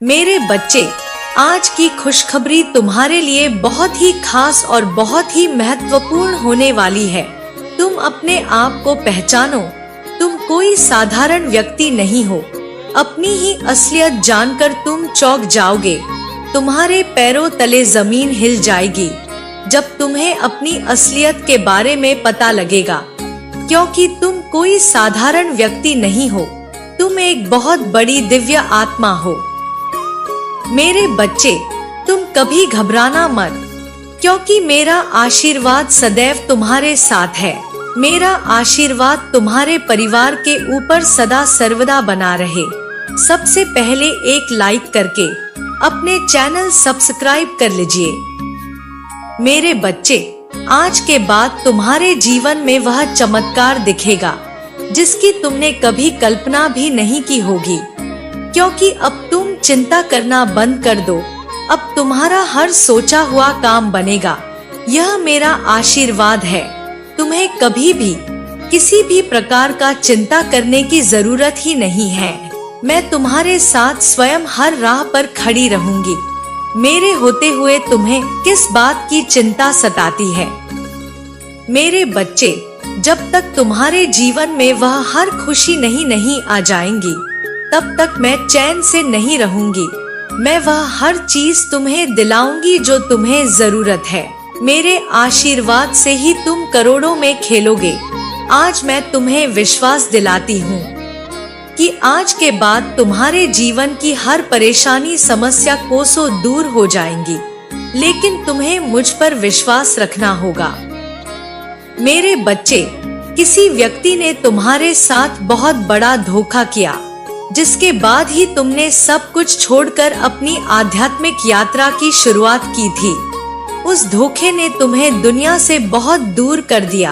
मेरे बच्चे, आज की खुशखबरी तुम्हारे लिए बहुत ही खास और बहुत ही महत्वपूर्ण होने वाली है। तुम अपने आप को पहचानो। तुम कोई साधारण व्यक्ति नहीं हो। अपनी ही असलियत जानकर तुम चौंक जाओगे। तुम्हारे पैरों तले जमीन हिल जाएगी जब तुम्हें अपनी असलियत के बारे में पता लगेगा, क्योंकि तुम कोई साधारण व्यक्ति नहीं हो। तुम एक बहुत बड़ी दिव्य आत्मा हो। मेरे बच्चे, तुम कभी घबराना मत, क्योंकि मेरा आशीर्वाद सदैव तुम्हारे साथ है। मेरा आशीर्वाद तुम्हारे परिवार के ऊपर सदा सर्वदा बना रहे। सबसे पहले एक लाइक करके अपने चैनल सब्सक्राइब कर लीजिए। मेरे बच्चे, आज के बाद तुम्हारे जीवन में वह चमत्कार दिखेगा जिसकी तुमने कभी कल्पना भी नहीं की होगी, क्योंकि अब तुम चिंता करना बंद कर दो। अब तुम्हारा हर सोचा हुआ काम बनेगा। यह मेरा आशीर्वाद है। तुम्हें कभी भी किसी भी प्रकार का चिंता करने की जरूरत ही नहीं है। मैं तुम्हारे साथ स्वयं हर राह पर खड़ी रहूंगी। मेरे होते हुए तुम्हें किस बात की चिंता सताती है? मेरे बच्चे, जब तक तुम्हारे जीवन में वह हर खुशी नहीं आ जाएंगी, तब तक मैं चैन से नहीं रहूंगी। मैं वह हर चीज तुम्हें दिलाऊंगी जो तुम्हें जरूरत है। मेरे आशीर्वाद से ही तुम करोड़ों में खेलोगे। आज मैं तुम्हें विश्वास दिलाती हूँ कि आज के बाद तुम्हारे जीवन की हर परेशानी समस्या कोसों दूर हो जाएंगी, लेकिन तुम्हें मुझ पर विश्वास रखना होगा। मेरे बच्चे, किसी व्यक्ति ने तुम्हारे साथ बहुत बड़ा धोखा किया, जिसके बाद ही तुमने सब कुछ छोड़कर अपनी आध्यात्मिक यात्रा की शुरुआत की थी। उस धोखे ने तुम्हें दुनिया से बहुत दूर कर दिया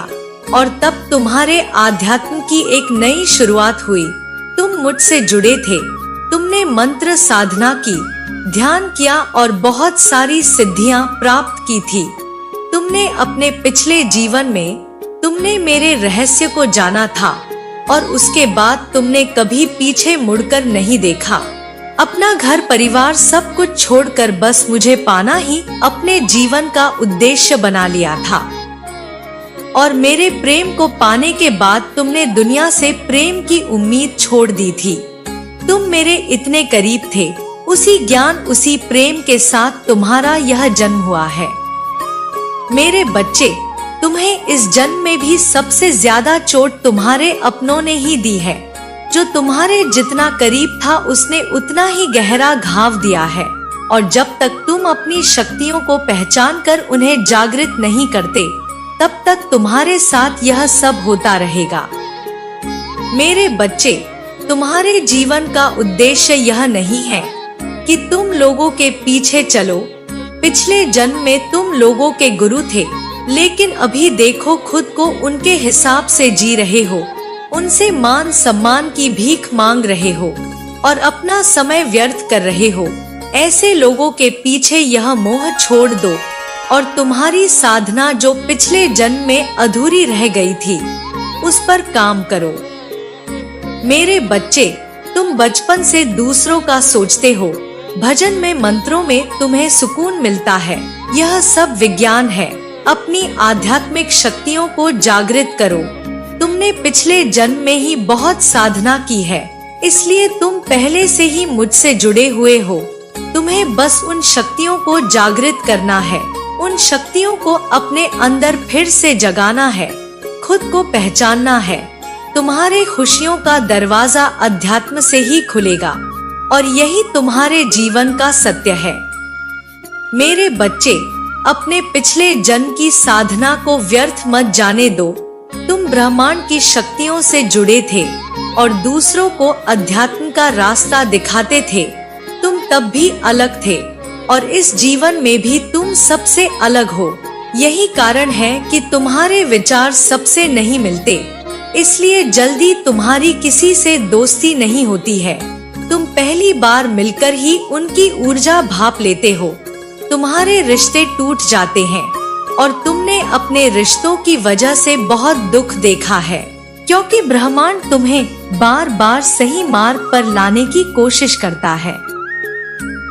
और तब तुम्हारे आध्यात्म की एक नई शुरुआत हुई। तुम मुझसे जुड़े थे। तुमने मंत्र साधना की, ध्यान किया और बहुत सारी सिद्धियां प्राप्त की थी। तुमने अपने पिछले जीवन में तुमने मेरे रहस्य को जाना था और उसके बाद तुमने कभी पीछे मुड़कर नहीं देखा। अपना घर परिवार सब कुछ छोड़कर बस मुझे पाना ही अपने जीवन का उद्देश्य बना लिया था। और मेरे प्रेम को पाने के बाद तुमने दुनिया से प्रेम की उम्मीद छोड़ दी थी। तुम मेरे इतने करीब थे। उसी ज्ञान, उसी प्रेम के साथ तुम्हारा यह जन्म हुआ है। मेरे बच्चे, तुम्हें इस जन्म में भी सबसे ज्यादा चोट तुम्हारे अपनों ने ही दी है। जो तुम्हारे जितना करीब था उसने उतना ही गहरा घाव दिया है। और जब तक तुम अपनी शक्तियों को पहचान कर उन्हें जागृत नहीं करते, तब तक तुम्हारे साथ यह सब होता रहेगा। मेरे बच्चे, तुम्हारे जीवन का उद्देश्य यह नहीं है कि तुम लोगों के पीछे चलो। पिछले जन्म में तुम लोगों के गुरु थे, लेकिन अभी देखो खुद को उनके हिसाब से जी रहे हो। उनसे मान सम्मान की भीख मांग रहे हो और अपना समय व्यर्थ कर रहे हो। ऐसे लोगों के पीछे यह मोह छोड़ दो और तुम्हारी साधना जो पिछले जन्म में अधूरी रह गई थी, उस पर काम करो। मेरे बच्चे, तुम बचपन से दूसरों का सोचते हो। भजन में, मंत्रों में तुम्हें सुकून मिलता है। यह सब विज्ञान है। अपनी आध्यात्मिक शक्तियों को जागृत करो। तुमने पिछले जन्म में ही बहुत साधना की है, इसलिए तुम पहले से ही मुझसे जुड़े हुए हो। तुम्हें बस उन शक्तियों को जागृत करना है। उन शक्तियों को अपने अंदर फिर से जगाना है। खुद को पहचानना है। तुम्हारे खुशियों का दरवाजा अध्यात्म से ही खुलेगा और यही तुम्हारे जीवन का सत्य है। मेरे बच्चे, अपने पिछले जन्म की साधना को व्यर्थ मत जाने दो। तुम ब्रह्मांड की शक्तियों से जुड़े थे और दूसरों को अध्यात्म का रास्ता दिखाते थे। तुम तब भी अलग थे और इस जीवन में भी तुम सबसे अलग हो। यही कारण है कि तुम्हारे विचार सबसे नहीं मिलते, इसलिए जल्दी तुम्हारी किसी से दोस्ती नहीं होती है। तुम पहली बार मिलकर ही उनकी ऊर्जा भाप लेते हो। तुम्हारे रिश्ते टूट जाते हैं और तुमने अपने रिश्तों की वजह से बहुत दुख देखा है, क्योंकि ब्रह्मांड तुम्हें बार बार सही मार्ग पर लाने की कोशिश करता है।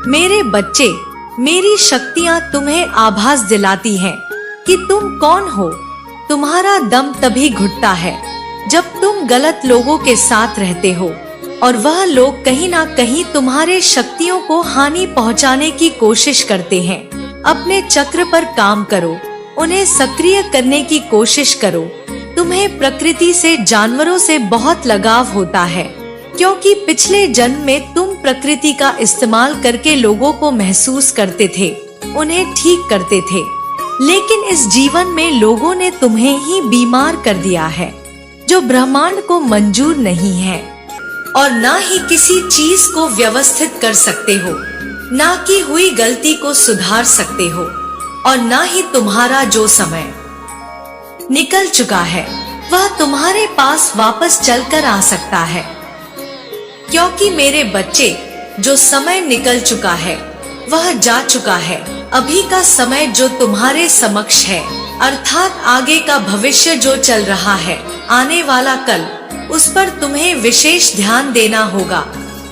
मेरे बच्चे, मेरी शक्तियाँ तुम्हें आभास दिलाती हैं कि तुम कौन हो। तुम्हारा दम तभी घुटता है जब तुम गलत लोगों के साथ रहते हो और वह लोग कहीं ना कहीं तुम्हारे शक्तियों को हानि पहुंचाने की कोशिश करते हैं। अपने चक्र पर काम करो, उन्हें सक्रिय करने की कोशिश करो। तुम्हें प्रकृति से, जानवरों से बहुत लगाव होता है, क्योंकि पिछले जन्म में तुम प्रकृति का इस्तेमाल करके लोगों को महसूस करते थे, उन्हें ठीक करते थे। लेकिन इस जीवन में लोगों ने तुम्हें ही बीमार कर दिया है, जो ब्रह्मांड को मंजूर नहीं है, और ना ही किसी चीज को व्यवस्थित कर सकते हो, ना की हुई गलती को सुधार सकते हो, और ना ही तुम्हारा जो समय निकल चुका है वह तुम्हारे पास वापस चलकर आ सकता है। क्योंकि मेरे बच्चे, जो समय निकल चुका है वह जा चुका है। अभी का समय जो तुम्हारे समक्ष है, अर्थात आगे का भविष्य जो चल रहा है, आने वाला कल, उस पर तुम्हें विशेष ध्यान देना होगा।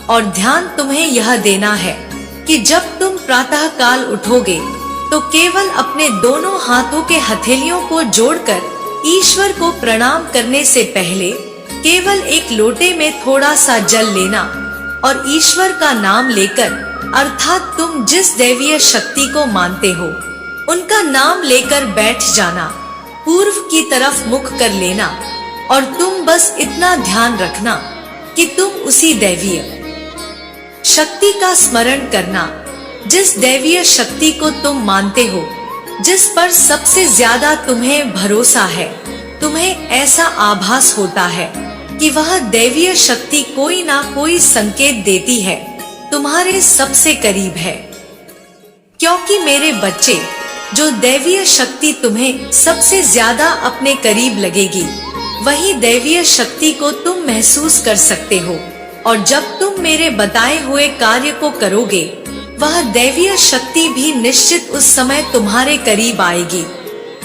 और ध्यान तुम्हें यह देना है कि जब तुम प्रातः काल उठोगे तो केवल अपने दोनों हाथों के हथेलियों को जोड़कर ईश्वर को प्रणाम करने से पहले केवल एक लोटे में थोड़ा सा जल लेना और ईश्वर का नाम लेकर, अर्थात तुम जिस दैवीय शक्ति को मानते हो उनका नाम लेकर बैठ जाना, पूर्व की तरफ मुख कर लेना, और तुम बस इतना ध्यान रखना कि तुम उसी दैवीय शक्ति का स्मरण करना, जिस दैवीय शक्ति को तुम मानते हो, जिस पर सबसे ज्यादा तुम्हें भरोसा है। तुम्हें ऐसा आभास होता है कि वह दैवीय शक्ति कोई ना कोई संकेत देती है, तुम्हारे सबसे करीब है। क्योंकि मेरे बच्चे, जो दैवीय शक्ति तुम्हें सबसे ज्यादा अपने करीब लगेगी, वही दैवीय शक्ति को तुम महसूस कर सकते हो। और जब तुम मेरे बताए हुए कार्य को करोगे, वह दैवीय शक्ति भी निश्चित उस समय तुम्हारे करीब आएगी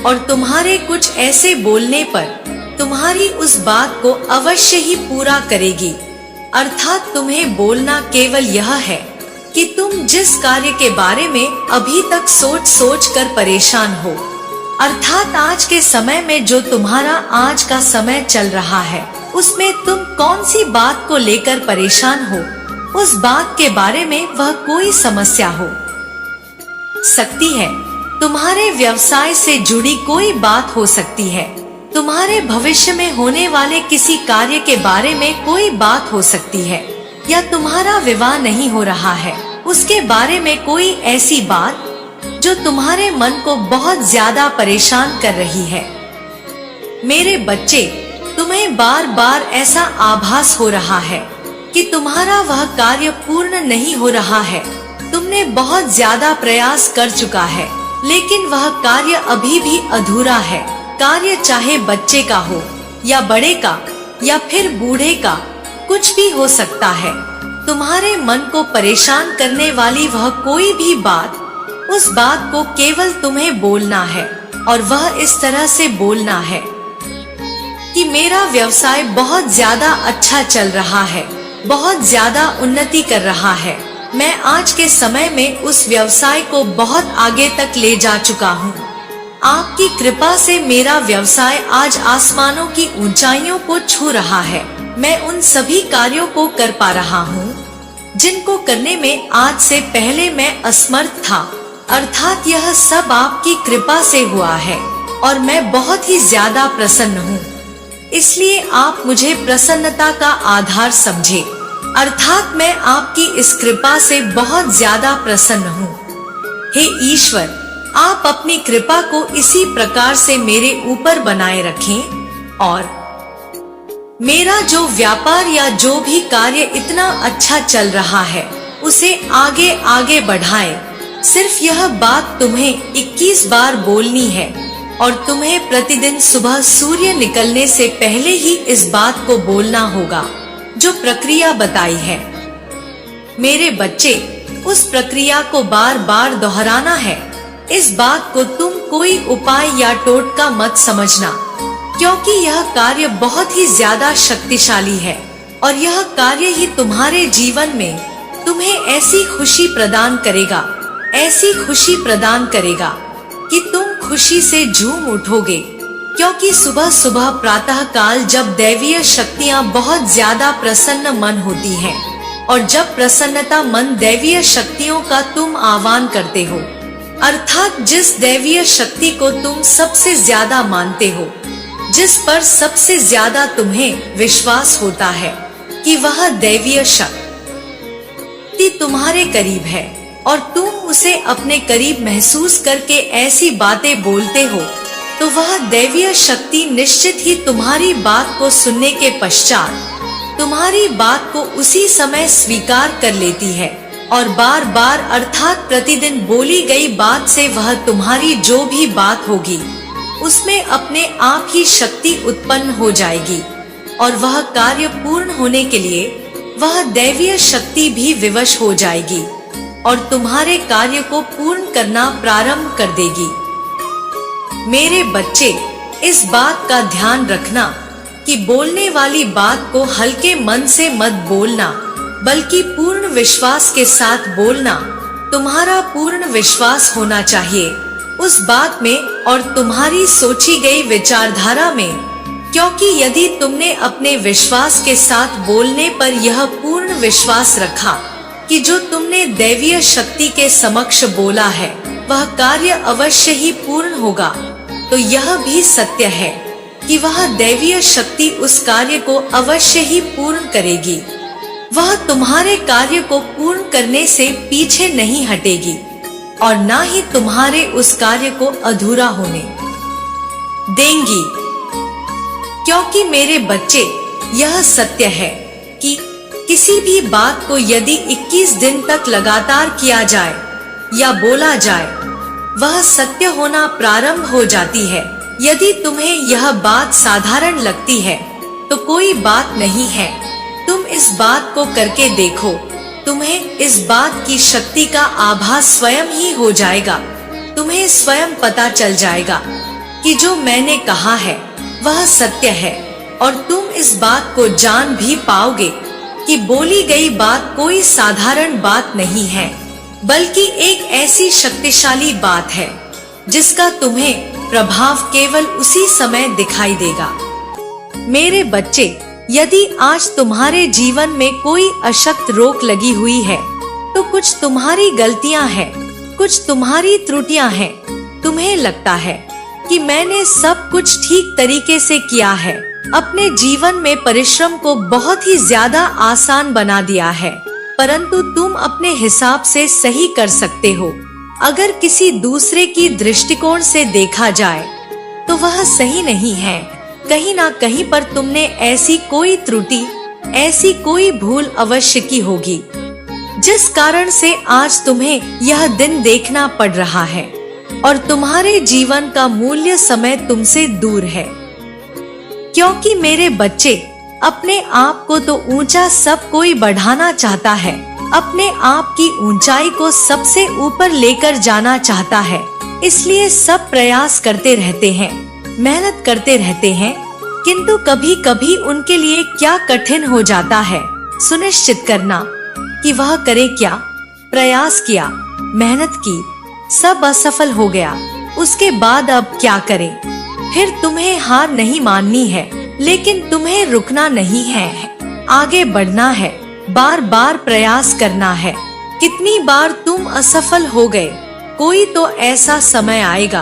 और तुम्हारे कुछ ऐसे बोलने पर तुम्हारी उस बात को अवश्य ही पूरा करेगी। अर्थात तुम्हें बोलना केवल यह है कि तुम जिस कार्य के बारे में अभी तक सोच सोच कर परेशान हो, अर्थात आज के समय में जो तुम्हारा आज का समय चल रहा है, उसमें तुम कौन सी बात को लेकर परेशान हो, उस बात के बारे में वह कोई समस्या हो सकती है, तुम्हारे व्यवसाय से जुड़ी कोई बात हो सकती है, तुम्हारे भविष्य में होने वाले किसी कार्य के बारे में कोई बात हो सकती है, या तुम्हारा विवाह नहीं हो रहा है उसके बारे में कोई ऐसी बात जो तुम्हारे मन को बहुत ज्यादा परेशान कर रही है। मेरे बच्चे, तुम्हें बार बार ऐसा आभास हो रहा है कि तुम्हारा वह कार्य पूर्ण नहीं हो रहा है। तुमने बहुत ज्यादा प्रयास कर चुका है, लेकिन वह कार्य अभी भी अधूरा है। कार्य चाहे बच्चे का हो या बड़े का या फिर बूढ़े का, कुछ भी हो सकता है। तुम्हारे मन को परेशान करने वाली वह कोई भी बात, उस बात को केवल तुम्हें बोलना है, और वह इस तरह से बोलना है कि मेरा व्यवसाय बहुत ज्यादा अच्छा चल रहा है, बहुत ज्यादा उन्नति कर रहा है। मैं आज के समय में उस व्यवसाय को बहुत आगे तक ले जा चुका हूँ। आपकी कृपा से मेरा व्यवसाय आज आसमानों की ऊंचाइयों को छू रहा है। मैं उन सभी कार्यों को कर पा रहा हूँ जिनको करने में आज से पहले मैं असमर्थ था। अर्थात यह सब आपकी कृपा से हुआ है और मैं बहुत ही ज्यादा प्रसन्न हूँ। इसलिए आप मुझे प्रसन्नता का आधार समझे। अर्थात मैं आपकी इस कृपा से बहुत ज्यादा प्रसन्न हूँ। हे ईश्वर, आप अपनी कृपा को इसी प्रकार से मेरे ऊपर बनाए रखें और मेरा जो व्यापार या जो भी कार्य इतना अच्छा चल रहा है उसे आगे आगे बढ़ाएं। सिर्फ यह बात तुम्हें 21 बार बोलनी है और तुम्हें प्रतिदिन सुबह सूर्य निकलने से पहले ही इस बात को बोलना होगा जो प्रक्रिया बताई है। मेरे बच्चे, उस प्रक्रिया को बार बार दोहराना है। इस बात को तुम कोई उपाय या टोटका मत समझना, क्योंकि यह कार्य बहुत ही ज्यादा शक्तिशाली है और यह कार्य ही तुम्हारे जीवन में तुम्हें ऐसी खुशी प्रदान करेगा, ऐसी खुशी प्रदान करेगा कि तुम खुशी से झूम उठोगे। क्योंकि सुबह सुबह प्रातः काल जब दैवीय शक्तियाँ बहुत ज्यादा प्रसन्न मन होती हैं, और जब प्रसन्नता मन दैवीय शक्तियों का तुम आह्वान करते हो, अर्थात जिस दैवीय शक्ति को तुम सबसे ज्यादा मानते हो, जिस पर सबसे ज्यादा तुम्हें विश्वास होता है कि वह दैवीय शक्ति तुम्हारे करीब है, और तुम उसे अपने करीब महसूस करके ऐसी बातें बोलते हो, तो वह दैवीय शक्ति निश्चित ही तुम्हारी बात को सुनने के पश्चात तुम्हारी बात को उसी समय स्वीकार कर लेती है, और बार बार अर्थात प्रतिदिन बोली गई बात से वह तुम्हारी जो भी बात होगी उसमें अपने आप ही शक्ति उत्पन्न हो जाएगी, और वह कार्य पूर्ण होने के लिए वह दैवीय शक्ति भी विवश हो जाएगी और तुम्हारे कार्य को पूर्ण करना प्रारंभ कर देगी। मेरे बच्चे, इस बात का ध्यान रखना कि बोलने वाली बात को हल्के मन से मत बोलना, बल्कि पूर्ण विश्वास के साथ बोलना। तुम्हारा पूर्ण विश्वास होना चाहिए उस बात में और तुम्हारी सोची गई विचारधारा में, क्योंकि यदि तुमने अपने विश्वास के साथ बोलने पर यह पूर्ण विश्वास रखा कि जो तुमने दैवीय शक्ति के समक्ष बोला है वह कार्य अवश्य ही पूर्ण होगा, तो यह भी सत्य है कि वह दैवीय शक्ति उस कार्य को अवश्य ही पूर्ण करेगी। वह तुम्हारे कार्य को पूर्ण करने से पीछे नहीं हटेगी और ना ही तुम्हारे उस कार्य को अधूरा होने देंगी। क्योंकि मेरे बच्चे, यह सत्य है कि किसी भी बात को यदि 21 दिन तक लगातार किया जाए या बोला जाए, वह सत्य होना प्रारंभ हो जाती है। यदि तुम्हें यह बात साधारण लगती है तो कोई बात नहीं है, तुम इस बात को करके देखो, तुम्हें इस बात की शक्ति का आभास स्वयं ही हो जाएगा। तुम्हें स्वयं पता चल जाएगा कि जो मैंने कहा है वह सत्य है, और तुम इस बात को जान भी पाओगे कि बोली गई बात कोई साधारण बात नहीं है, बल्कि एक ऐसी शक्तिशाली बात है जिसका तुम्हें प्रभाव केवल उसी समय दिखाई देगा। मेरे बच्चे, यदि आज तुम्हारे जीवन में कोई अशक्त रोक लगी हुई है तो कुछ तुम्हारी गलतियां हैं, कुछ तुम्हारी त्रुटियां हैं। तुम्हें लगता है कि मैंने सब कुछ ठीक तरीके से किया है, अपने जीवन में परिश्रम को बहुत ही ज्यादा आसान बना दिया है, परंतु तुम अपने हिसाब से सही कर सकते हो। अगर किसी दूसरे की दृष्टिकोण से देखा जाए तो वह सही नहीं है। कहीं ना कहीं पर तुमने ऐसी कोई त्रुटि, ऐसी कोई भूल अवश्य की होगी, जिस कारण से आज तुम्हें यह दिन देखना पड़ रहा है और तुम्हारे जीवन का मूल्य समय तुमसे दूर है। क्योंकि मेरे बच्चे, अपने आप को तो ऊंचा सब कोई बढ़ाना चाहता है, अपने आप की ऊंचाई को सबसे ऊपर लेकर जाना चाहता है, इसलिए सब प्रयास करते रहते हैं, मेहनत करते रहते हैं, किंतु कभी कभी उनके लिए क्या कठिन हो जाता है सुनिश्चित करना कि वह करे क्या। प्रयास किया, मेहनत की, सब असफल हो गया, उसके बाद अब क्या करें। फिर तुम्हें हार नहीं माननी है, लेकिन तुम्हें रुकना नहीं है, आगे बढ़ना है, बार बार प्रयास करना है। कितनी बार तुम असफल हो गए, कोई तो ऐसा समय आएगा,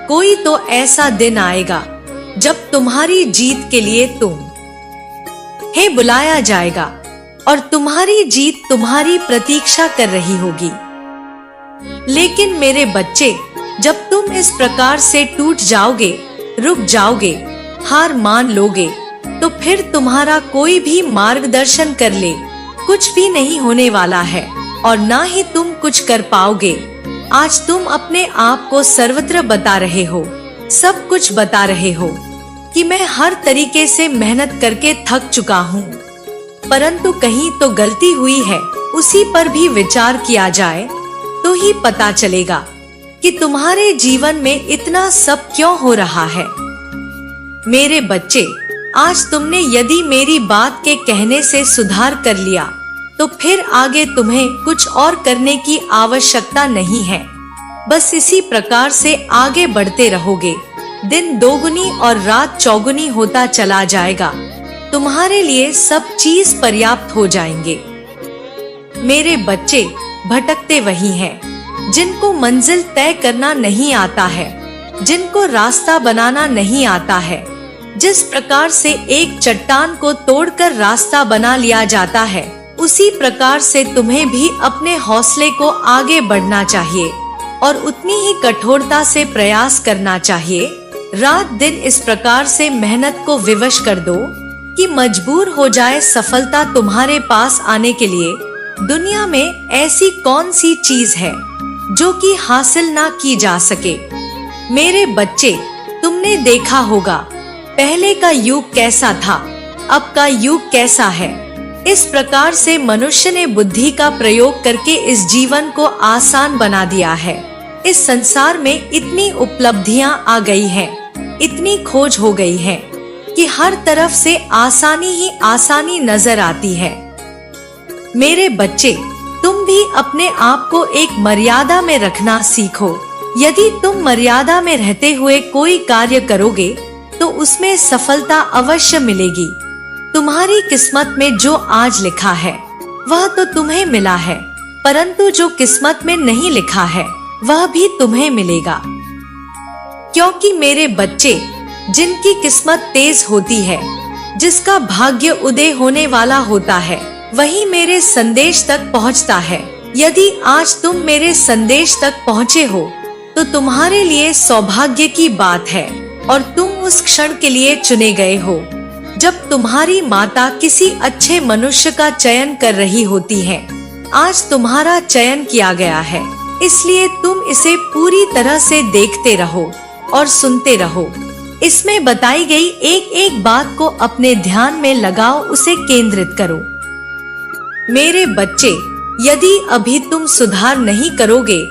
कोई तो ऐसा दिन आएगा जब तुम्हारी जीत के लिए तुम्हें बुलाया जाएगा और तुम्हारी जीत तुम्हारी प्रतीक्षा कर रही होगी। लेकिन मेरे बच्चे, जब तुम इस प्रकार से टूट जाओगे, रुक जाओगे, हार मान लोगे, तो फिर तुम्हारा कोई भी मार्गदर्शन कर ले कुछ भी नहीं होने वाला है और ना ही तुम कुछ कर पाओगे। आज तुम अपने आप को सर्वत्र बता रहे हो, सब कुछ बता रहे हो कि मैं हर तरीके से मेहनत करके थक चुका हूँ, परंतु कहीं तो गलती हुई है। उसी पर भी विचार किया जाए तो ही पता चलेगा कि तुम्हारे जीवन में इतना सब क्यों हो रहा है। मेरे बच्चे, आज तुमने यदि मेरी बात के कहने से सुधार कर लिया तो फिर आगे तुम्हें कुछ और करने की आवश्यकता नहीं है। बस इसी प्रकार से आगे बढ़ते रहोगे। दिन दोगुनी और रात चौगुनी होता चला जाएगा। तुम्हारे लिए सब चीज पर्याप्त हो जाएंगे। मेरे बच्चे, भटकते वही हैं जिनको मंजिल तय करना नहीं आता है, जिनको रास्ता बनाना नहीं आता है। जिस प्रकार से एक चट्टान को तोड़कर रास्ता बना लिया जाता है, उसी प्रकार से तुम्हें भी अपने हौसले को आगे बढ़ना चाहिए और उतनी ही कठोरता से प्रयास करना चाहिए। रात दिन इस प्रकार से मेहनत को विवश कर दो कि मजबूर हो जाए सफलता तुम्हारे पास आने के लिए। दुनिया में ऐसी कौन सी चीज है जो कि हासिल ना की जा सके। मेरे बच्चे, तुमने देखा होगा पहले का युग कैसा था, अब का युग कैसा है। इस प्रकार से मनुष्य ने बुद्धि का प्रयोग करके इस जीवन को आसान बना दिया है। इस संसार में इतनी उपलब्धियां आ गई हैं, इतनी खोज हो गई है कि हर तरफ से आसानी ही आसानी नजर आती है। मेरे बच्चे, तुम भी अपने आप को एक मर्यादा में रखना सीखो। यदि तुम मर्यादा में रहते हुए कोई कार्य करोगे तो उसमें सफलता अवश्य मिलेगी। तुम्हारी किस्मत में जो आज लिखा है वह तो तुम्हें मिला है, परंतु जो किस्मत में नहीं लिखा है वह भी तुम्हें मिलेगा। क्योंकि मेरे बच्चे, जिनकी किस्मत तेज होती है, जिसका भाग्य उदय होने वाला होता है, वही मेरे संदेश तक पहुंचता है। यदि आज तुम मेरे संदेश तक पहुँचे हो तो तुम्हारे लिए सौभाग्य की बात है और तुम उस क्षण के लिए चुने गए हो जब तुम्हारी माता किसी अच्छे मनुष्य का चयन कर रही होती है। आज तुम्हारा चयन किया गया है, इसलिए तुम इसे पूरी तरह से देखते रहो और सुनते रहो। इसमें बताई गई एक एक बात को अपने ध्यान में लगाओ, उसे केंद्रित करो। मेरे बच्चे, यदि अभी तुम सुधार नहीं करोगे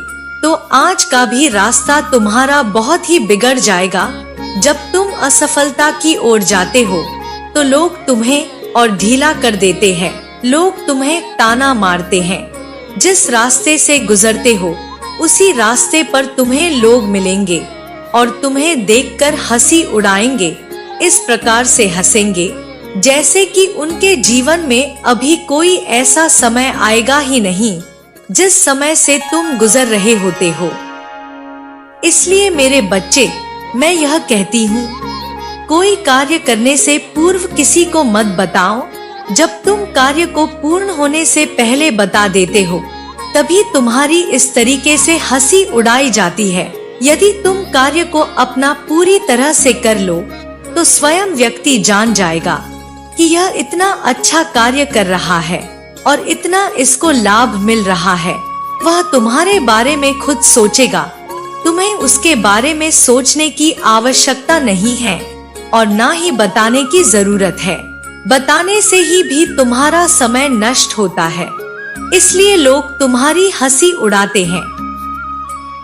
तो आज का भी रास्ता तुम्हारा बहुत ही बिगड़ जाएगा। जब तुम असफलता की ओर जाते हो तो लोग तुम्हें और ढीला कर देते हैं, लोग तुम्हें ताना मारते हैं। जिस रास्ते से गुजरते हो उसी रास्ते पर तुम्हें लोग मिलेंगे और तुम्हें देखकर हंसी उड़ाएंगे। इस प्रकार से हंसेंगे जैसे कि उनके जीवन में अभी कोई ऐसा समय आएगा ही नहीं जिस समय से तुम गुजर रहे होते हो। इसलिए मेरे बच्चे, मैं यह कहती हूँ, कोई कार्य करने से पूर्व किसी को मत बताओ। जब तुम कार्य को पूर्ण होने से पहले बता देते हो तभी तुम्हारी इस तरीके से हंसी उड़ाई जाती है। यदि तुम कार्य को अपना पूरी तरह से कर लो तो स्वयं व्यक्ति जान जाएगा कि यह इतना अच्छा कार्य कर रहा है और इतना इसको लाभ मिल रहा है। वह तुम्हारे बारे में खुद सोचेगा। तुम्हें उसके बारे में सोचने की आवश्यकता नहीं है और ना ही बताने की जरूरत है। बताने से ही भी तुम्हारा समय नष्ट होता है, इसलिए लोग तुम्हारी हंसी उड़ाते हैं।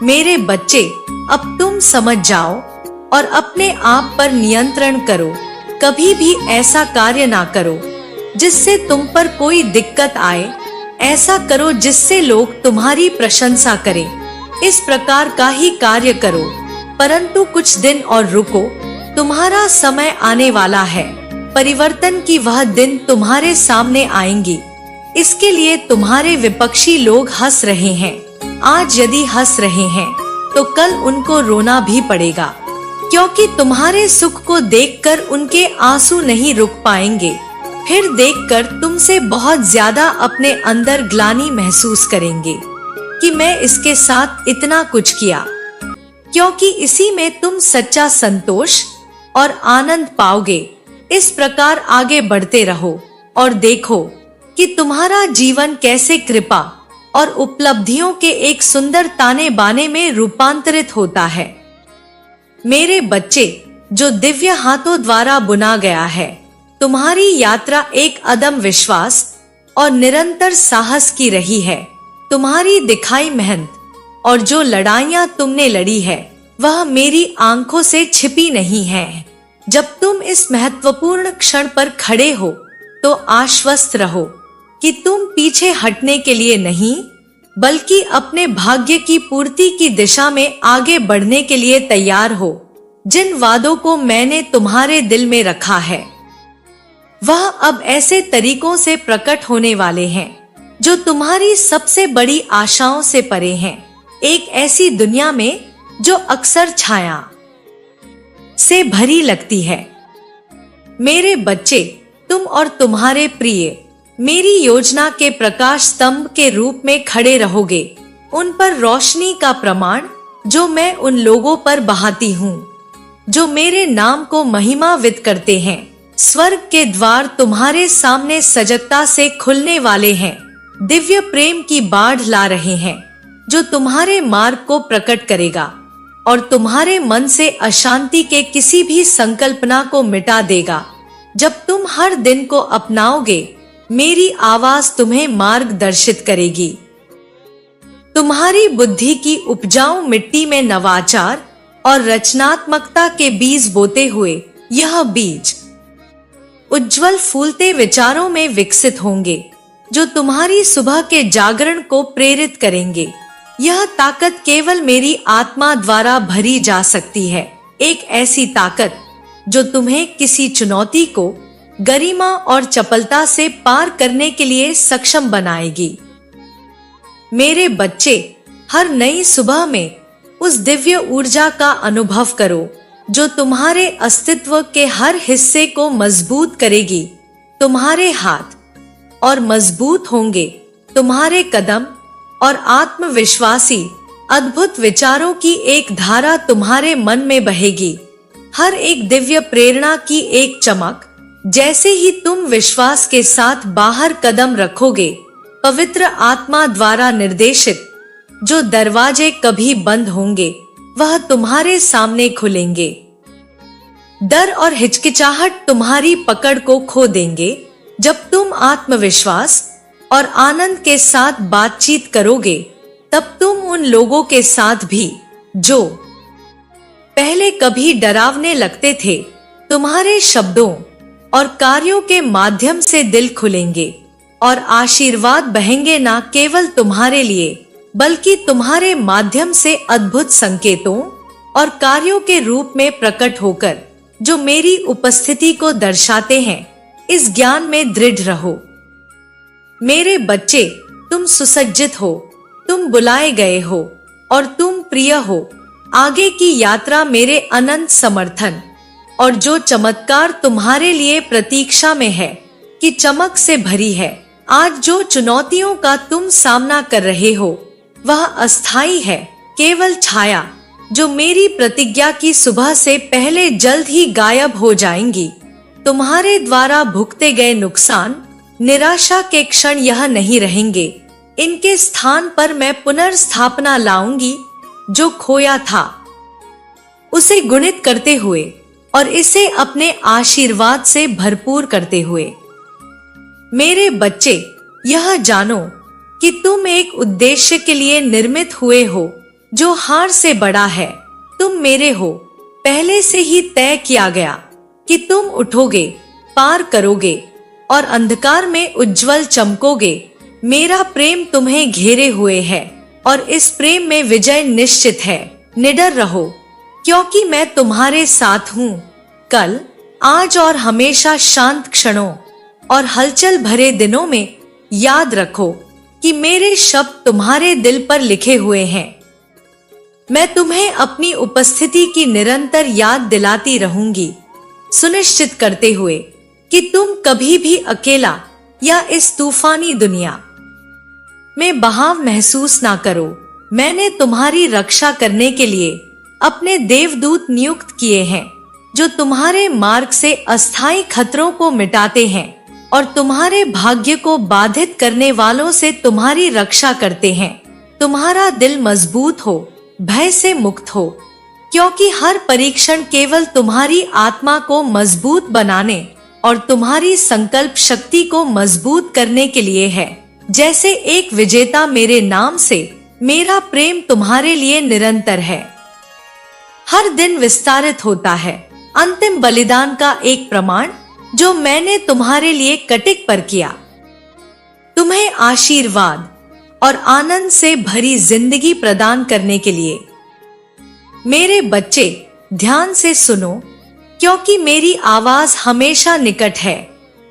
मेरे बच्चे, अब तुम समझ जाओ और अपने आप पर नियंत्रण करो। कभी भी ऐसा कार्य ना करो जिससे तुम पर कोई दिक्कत आए। ऐसा करो जिससे लोग तुम्हारी प्रशंसा करें। इस प्रकार का ही कार्य करो, परंतु कुछ दिन और रुको। तुम्हारा समय आने वाला है। परिवर्तन की वह दिन तुम्हारे सामने आएंगी। इसके लिए तुम्हारे विपक्षी लोग हंस रहे हैं। आज यदि हंस रहे हैं तो कल उनको रोना भी पड़ेगा, क्योंकि तुम्हारे सुख को देखकर उनके आंसू नहीं रुक पाएंगे। फिर देखकर तुमसे बहुत ज्यादा अपने अंदर ग्लानि महसूस करेंगे कि मैं इसके साथ इतना कुछ किया, क्योंकि इसी में तुम सच्चा संतोष और आनंद पाओगे। इस प्रकार आगे बढ़ते रहो और देखो कि तुम्हारा जीवन कैसे कृपा और उपलब्धियों के एक सुंदर ताने बाने में रूपांतरित होता है। मेरे बच्चे, जो दिव्य हाथों द्वारा बुना गया है, तुम्हारी यात्रा एक अदम्य विश्वास और निरंतर साहस की रही है। तुम्हारी दिखाई मेहनत और जो लड़ाइयाँ तुमने लड़ी है वह मेरी आंखों से छिपी नहीं है। जब तुम इस महत्वपूर्ण क्षण पर खड़े हो तो आश्वस्त रहो कि तुम पीछे हटने के लिए नहीं, बल्कि अपने भाग्य की पूर्ति की दिशा में आगे बढ़ने के लिए तैयार हो। जिन वादों को मैंने तुम्हारे दिल में रखा है, वह अब ऐसे तरीकों से प्रकट होने वाले हैं जो तुम्हारी सबसे बड़ी आशाओं से परे हैं। एक ऐसी दुनिया में जो अक्सर छाया से भरी लगती है। मेरे बच्चे, तुम और तुम्हारे प्रिय मेरी योजना के प्रकाश स्तंभ के रूप में खड़े रहोगे, उन पर रोशनी का प्रमाण जो मैं उन लोगों पर बहाती हूँ जो मेरे नाम को महिमान्वित करते हैं। स्वर्ग के द्वार तुम्हारे सामने सजगता से खुलने वाले हैं, दिव्य प्रेम की बाढ़ ला रहे हैं जो तुम्हारे मार्ग को प्रकट करेगा और तुम्हारे मन से अशांति के किसी भी संकल्पना को मिटा देगा। जब तुम हर दिन को अपनाओगे, मेरी आवाज तुम्हें मार्गदर्शित करेगी। तुम्हारी बुद्धि की उपजाऊ मिट्टी में नवाचार और रचनात्मकता के बीज बोते हुए यह बीज उज्जवल फूलते विचारों में विकसित होंगे जो तुम्हारी सुबह के जागरण को प्रेरित करेंगे। यह ताकत केवल मेरी आत्मा द्वारा भरी जा सकती है, एक ऐसी ताकत जो तुम्हें किसी चुनौती को गरिमा और चपलता से पार करने के लिए सक्षम बनाएगी। मेरे बच्चे, हर नई सुबह में उस दिव्य ऊर्जा का अनुभव करो जो तुम्हारे अस्तित्व के हर हिस्से को मजबूत करेगी। तुम्हारे हाथ और मजबूत होंगे, तुम्हारे कदम और आत्मविश्वासी अद्भुत विचारों की एक धारा तुम्हारे मन में बहेगी। हर एक दिव्य प्रेरणा की एक चमक, जैसे ही तुम विश्वास के साथ बाहर कदम रखोगे, पवित्र आत्मा द्वारा निर्देशित जो दरवाजे कभी बंद होंगे वह तुम्हारे सामने खुलेंगे। डर और हिचकिचाहट तुम्हारी पकड़ को खो देंगे जब तुम आत्मविश्वास और आनंद के साथ बातचीत करोगे। तब तुम उन लोगों के साथ भी जो पहले कभी डरावने लगते थे, तुम्हारे शब्दों और कार्यों के माध्यम से दिल खुलेंगे और आशीर्वाद बहेंगे, ना केवल तुम्हारे लिए बल्कि तुम्हारे माध्यम से अद्भुत संकेतों और कार्यों के रूप में प्रकट होकर जो मेरी उपस्थिति को दर्शाते हैं। इस ज्ञान में दृढ़ रहो। मेरे बच्चे, तुम सुसज्जित हो, तुम बुलाए गए हो और तुम प्रिय हो। आगे की यात्रा मेरे अनंत समर्थन और जो चमत्कार तुम्हारे लिए प्रतीक्षा में है कि चमक से भरी है। आज जो चुनौतियों का तुम सामना कर रहे हो वह अस्थाई है, केवल छाया जो मेरी प्रतिज्ञा की सुबह से पहले जल्द ही गायब हो जाएंगी। तुम्हारे द्वारा भुगते गए नुकसान, निराशा के क्षण यह नहीं रहेंगे। इनके स्थान पर मैं पुनर्स्थापना लाऊंगी। जो खोया था उसे गुणित करते हुए और इसे अपने आशीर्वाद से भरपूर करते हुए। मेरे बच्चे, यह जानो कि तुम एक उद्देश्य के लिए निर्मित हुए हो जो हार से बड़ा है। तुम मेरे हो, पहले से ही तय किया गया कि तुम उठोगे, पार करोगे और अंधकार में उज्जवल चमकोगे। मेरा प्रेम तुम्हें घेरे हुए है और इस प्रेम में विजय निश्चित है। निडर रहो, क्योंकि मैं तुम्हारे साथ हूँ। कल, आज और हमेशा शांत क्षणों और हलचल भरे दिनों में याद रखो कि मेरे शब्द तुम्हारे दिल पर लिखे हुए हैं। मैं तुम्हें अपनी उपस्थिति की निरंतर याद दिलाती रहूंगी, सुनिश्चित करते हुए कि तुम कभी भी अकेला या इस तूफानी दुनिया में बहाव महसूस ना करो। मैंने तुम्हारी रक्षा करने के लिए अपने देवदूत नियुक्त किए हैं जो तुम्हारे मार्ग से अस्थायी खतरों को मिटाते हैं और तुम्हारे भाग्य को बाधित करने वालों से तुम्हारी रक्षा करते हैं। तुम्हारा दिल मजबूत हो, भय से मुक्त हो, क्योंकि हर परीक्षण केवल तुम्हारी आत्मा को मजबूत बनाने और तुम्हारी संकल्प शक्ति को मजबूत करने के लिए है। जैसे एक विजेता मेरे नाम से, मेरा प्रेम तुम्हारे लिए निरंतर है। हर दिन विस्तारित होता है अंतिम बलिदान का एक प्रमाण जो मैंने तुम्हारे लिए कटिक पर किया। तुम्हें आशीर्वाद और आनंद से भरी जिंदगी प्रदान करने के लिए। मेरे बच्चे, ध्यान से सुनो, क्योंकि मेरी आवाज हमेशा निकट है,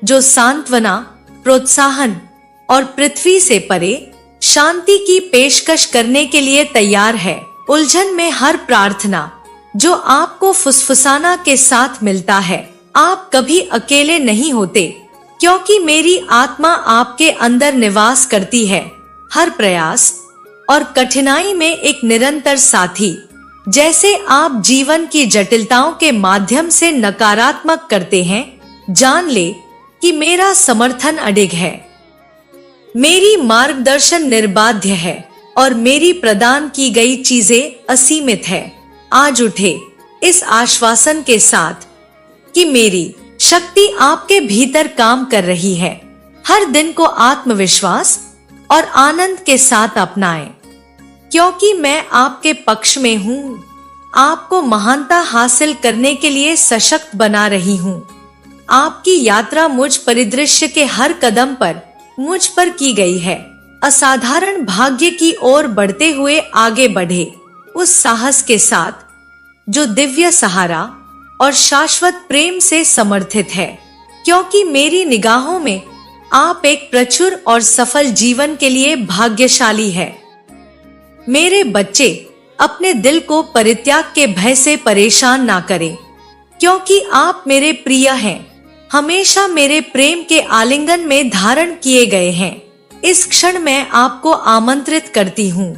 जो सांत्वना, प्रोत्साहन और पृथ्वी से परे शांति की पेशकश करने के लिए तैयार है। उलझन में हर प्रार्थना जो आपको फुसफुसाना के साथ मिलता है, आप कभी अकेले नहीं होते, क्योंकि मेरी आत्मा आपके अंदर निवास करती है। हर प्रयास और कठिनाई में एक निरंतर साथी। जैसे आप जीवन की जटिलताओं के माध्यम से नकारात्मक करते हैं, जान ले कि मेरा समर्थन अडिग है। मेरी मार्गदर्शन निर्बाध्य है और मेरी प्रदान की गई चीजें असीमित है। आज उठे इस आश्वासन के साथ कि मेरी शक्ति आपके भीतर काम कर रही है। हर दिन को आत्मविश्वास और आनंद के साथ अपनाएं, क्योंकि मैं आपके पक्ष में हूँ। आपको महानता हासिल करने के लिए सशक्त बना रही हूँ। आपकी यात्रा मुझ परिदृश्य के हर कदम पर मुझ पर की गई है। असाधारण भाग्य की ओर बढ़ते हुए आगे बढ़े उस साहस के साथ जो दिव्य सहारा और शाश्वत प्रेम से समर्थित है, क्योंकि मेरी निगाहों में आप एक प्रचुर और सफल जीवन के लिए भाग्यशाली है। मेरे बच्चे, अपने दिल को परित्याग के भय से परेशान ना करें, क्योंकि आप मेरे प्रिय हैं, हमेशा मेरे प्रेम के आलिंगन में धारण किए गए हैं। इस क्षण मैं आपको आमंत्रित करती हूँ